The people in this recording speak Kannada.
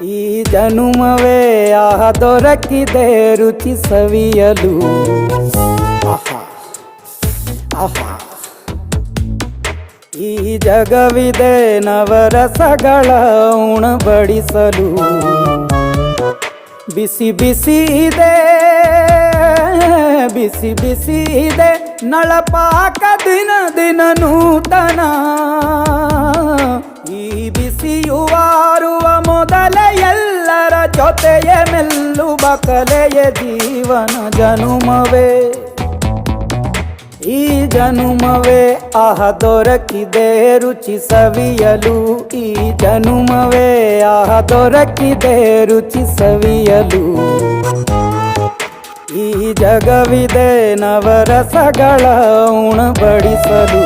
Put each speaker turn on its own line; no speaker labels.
ಈ ಜನುಮವೇ ದೊರಕಿದೆ ರುಚಿ ಸವಿಯಲು. ಆಹಾ ಆಹಾ, ಈ ಜಗವಿದೆ ನವರಸಗಳ ಉಣಬಡಿಸಲು. ಬಿಸಿ ಬಿಸಿ ಇದೆ, ಬಿಸಿ ಬಿಸಿ ಇದೆ ನಳಪಾಕ ದಿನ ದಿನ ನೂತನ. ಈ ಬಿಸಿಯುವಾರುವ ಮೊದಲೇ ಎಲ್ಲರ ಜೊತೆಯೇ ಮೆಲ್ಲುವ ಕಲೆಯ ಜೀವನ ಜನುಮವೇ. ಈ ಜನುಮವೇ ದೊರಕಿದೆ ರುಚಿ ಸವಿಯಲು. ಈ ಜನುಮವೇ ದೊರಕಿದೆ ರುಚಿ ಸವಿಯಲು. ಈ ಜಗವಿದೆ ನವರಸಗಳ ಉಣಬಡಿಸಲು.